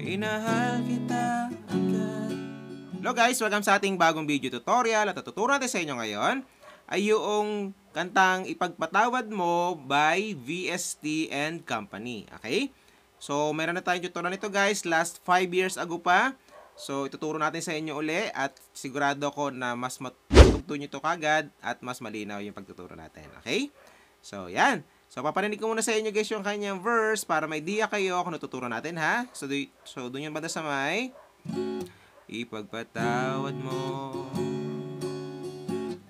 Minahal kita agad. Hello guys, welcome sa ating bagong video tutorial. At tuturo natin sa inyo ngayon ay yung kantang Ipagpatawad Mo by VST and Company. Okay? So, meron na tayong tutorial nito guys, last 5 years ago pa. So, ituturo natin sa inyo uli at sigurado ko na mas matutugtog nyo ito kagad at mas malinaw yung pagtuturo natin. Okay? So, yan. So, paparinig ko muna sa inyo guys yung kanyang verse para may idea kayo kung natuturo natin ha. So doon yung banda sa may Ipagpatawad mo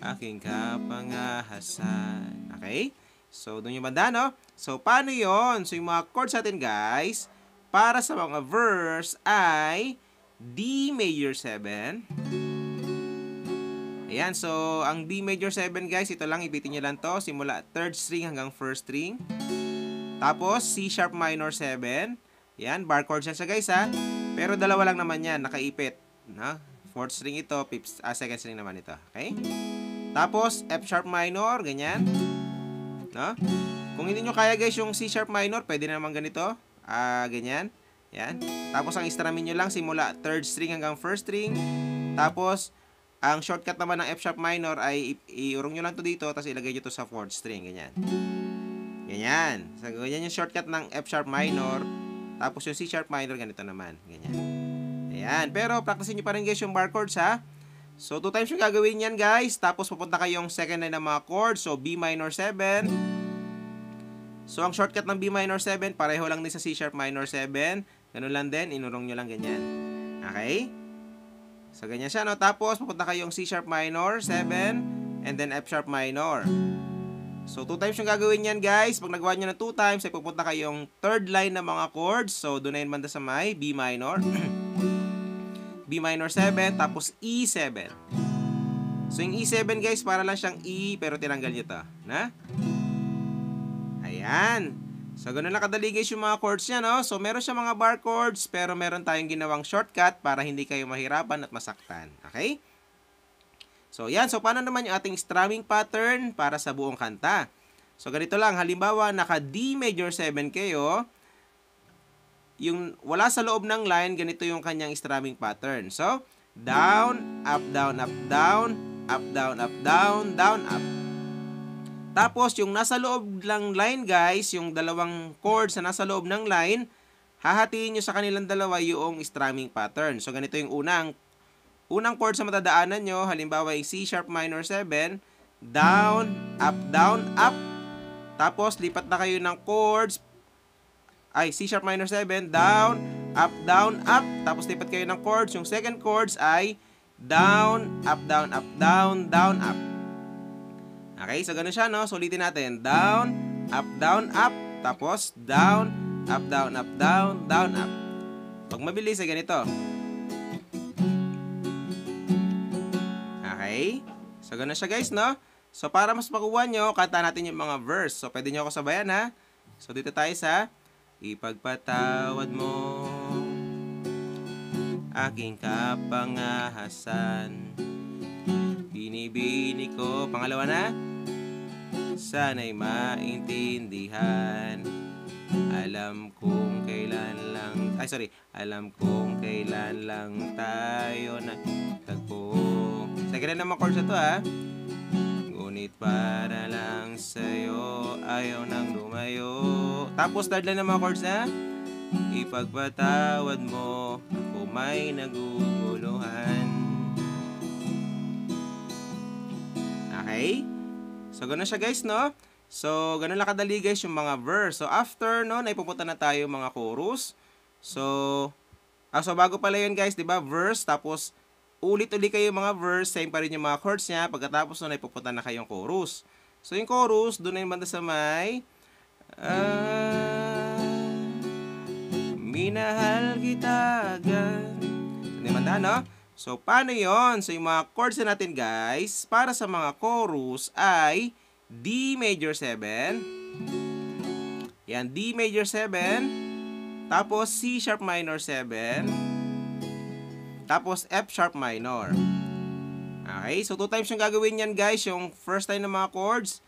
aking kapangahasan. Okay? So, doon yung banda, no? So, paano yon? So, yung mga chords natin, guys, para sa mga verse ay D major 7. Ayan, so, ang D major 7, guys, ito lang, ipitin nyo lang to. Simula 3rd string hanggang 1st string. Tapos, C sharp minor 7. Ayan, bar chords yan siya, guys, ha? Pero dalawa lang naman yan, nakaipit. No? 4th string ito, 2nd string naman ito. Okay? Tapos, F sharp minor, ganyan. No? Kung hindi nyo kaya guys yung C sharp minor, pwede naman ganito. Ganyan. Yan. Tapos, ang istramin nyo lang simula 3rd string hanggang 1st string. Tapos, ang shortcut naman ng F sharp minor ay iurong nyo lang to dito, tapos ilagay nyo to sa 4th string. Ganyan. Ganyan. So, ganyan yung shortcut ng F sharp minor. Tapos, yung C sharp minor, ganito naman. Ganyan. Ayan. Pero, practicein nyo pa rin guys yung bar chords ha. So, 2 times yung gagawin yan, guys. Tapos, pupunta kayong second line ng mga chords. So, B minor 7. So, ang shortcut ng B minor 7, pareho lang din sa C sharp minor 7. Ganun lang din. Inurong nyo lang ganyan. Okay? So, ganyan siya, no? Tapos, pupunta kayong C sharp minor 7. And then, F sharp minor. So, 2 times yung gagawin yan, guys. Pag nagawa nyo na 2 times, ay pupunta kayong third line ng mga chords. So, doon na yun banda sa may B minor. B minor 7, tapos E7. So, yung E7 guys, para lang siyang E, pero tinanggal nyo to. Na? Ayan. So, ganun lang kadali guys yung mga chords niya, no? So, meron siya mga bar chords, pero meron tayong ginawang shortcut para hindi kayo mahirapan at masaktan. Okay? So, yan. So, paano naman yung ating strumming pattern para sa buong kanta? So, ganito lang. Halimbawa, naka D major 7 kayo. Yung wala sa loob ng line, ganito yung kanyang strumming pattern. So, down, up, down, up, down, up, down, up, down, down, up. Tapos, yung nasa loob ng line, guys, yung dalawang chords na nasa loob ng line, hahatiin nyo sa kanilang dalawa yung strumming pattern. So, ganito yung unang chords na matadaanan nyo. Halimbawa, yung C sharp minor 7, down, up. Tapos, lipat na kayo ng chords, C sharp minor 7, down, up. Tapos lipat kayo ng chords. Yung second chords ay down, up, down, up. Okay, so ganun siya, no? So, ulitin natin. Down, up. Tapos, down, up, down, up. Pag mabilis ay ganito. Okay? So, ganun siya, guys, no? So, para mas makuha nyo, kanta natin yung mga verse. So, pwede nyo ako sabayan, ha? So, dito tayo sa Ipagpatawad mo aking kapangahasan, binibini ko, pangalawa na, sana'y maintindihan, alam kong kailan lang tayo nagtagpo. Second na naman chords na to ha. Ngunit para lang sa'yo, ayaw nang lumayo. Tapos, third line ng mga chords na, Ipagpatawad mo, ako may naguguluhan. Okay? So, ganun siya guys, no? So, ganun lang kadali guys yung mga verse. So, after nun, ay pupunta na tayo mga chorus. So, bago pala yun guys, diba? Verse, tapos, ulit-ulit kayo mga verse, same pa rin yung mga chords niya. Pagkatapos nun ay pupunta na kayong chorus. So, yung chorus, doon na yung banda sa may minahal kita agad. So, yung banda, no? So, paano yon? So, yung mga chords na natin, guys, para sa mga chorus ay D major 7. Yan, D major 7. Tapos, C sharp minor 7. Tapos, F sharp minor. Okay, so 2 times yung gagawin yan guys, yung first time ng mga chords.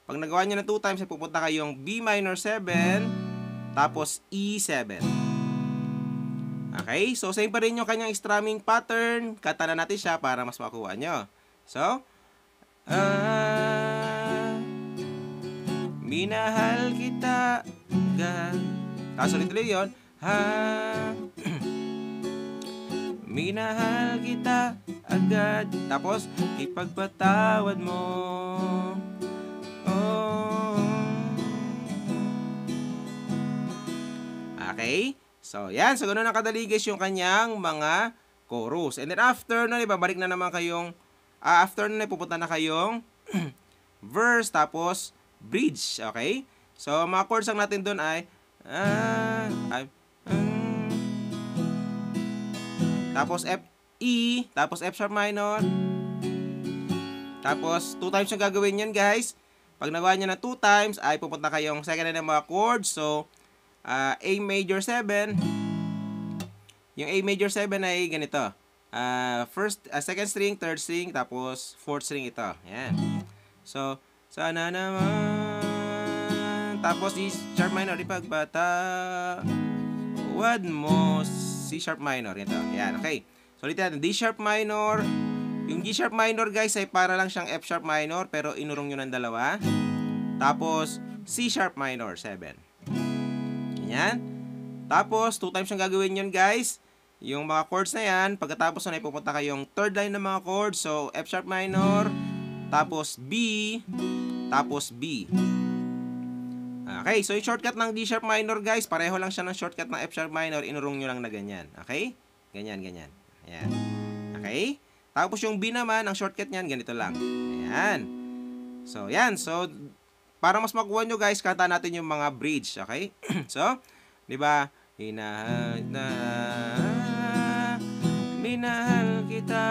Pag nagawa nyo na 2 times, ay pupunta kayong B minor 7, tapos E7. Okay, so same pa rin yung kanyang strumming pattern. Kanta na natin siya para mas makuha nyo. So, minahal kita agad. Tapos ulit-ulit yun. Minahal kita agad. Tapos, ipagpatawad mo. Oh. Okay? So, yan. So, ganun ang kadali guys yung kanyang mga chorus. And then after nun, ibabalik na naman kayong, after nun, pupunta na kayong verse, tapos bridge. Okay? So, mga chords ang natin dun ay, tapos F, E, tapos F sharp minor. Tapos, 2 times yung gagawin yan guys. Pag nagawa nyo na 2 times, ay pupunta kayong second na ng mga chords. So, A major 7. Yung A major 7 ay ganito. Second string, third string, tapos fourth string ito. Ayan. So, sana naman. Tapos D sharp minor, ipagpatawad mo. C sharp minor. Ito. Ayan, okay. So, ulit natin. D sharp minor. Yung G sharp minor guys ay para lang siyang F sharp minor, pero inurong nyo ng dalawa. Tapos, C sharp minor 7. Yan. Tapos, 2 times yung gagawin yun, guys. Yung mga chords na yan, pagkatapos na pupunta kayong third line ng mga chords. So, F sharp minor, tapos B, tapos B. Okay, so yung shortcut ng D sharp minor, guys, pareho lang siya ng shortcut ng F sharp minor. Inurong nyo lang na ganyan. Okay? Ganyan, ganyan. Ayan. Okay? Tapos yung B naman, ang shortcut niyan, ganito lang. Ayan. So, yan. So, para mas makuha nyo guys, kanta natin yung mga bridge, okay? So, di ba? Minahal kita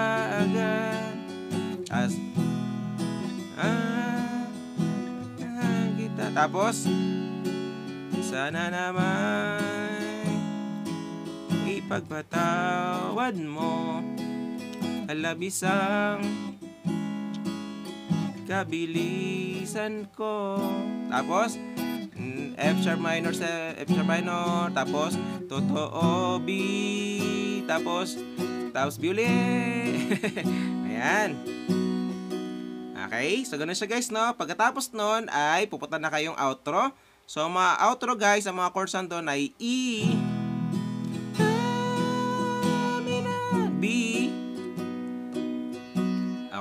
agad. Kita. Tapos, sana naman ipagpatawad mo alabisang kabilisan ko. Tapos F sharp minor, tapos totoo B, tapos B ulit. Ayan. Okay, so ganun siya guys, no? Pagkatapos nun ay pupunta na kayong outro. So mga outro guys, ang mga chords nandun ay E, B.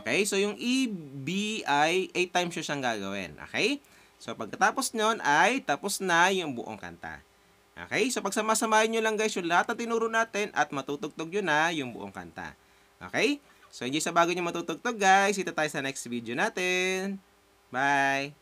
Okay, so yung E, B ay 8 times yun siyang gagawin. Okay? So, pagkatapos nyon ay tapos na yung buong kanta. Okay? So, pagsama-samahin nyo lang guys yung lahat na tinuro natin at matutugtog nyo na yung buong kanta. Okay? So, hindi sa bago nyo matutugtog guys. Ito tayo sa next video natin. Bye!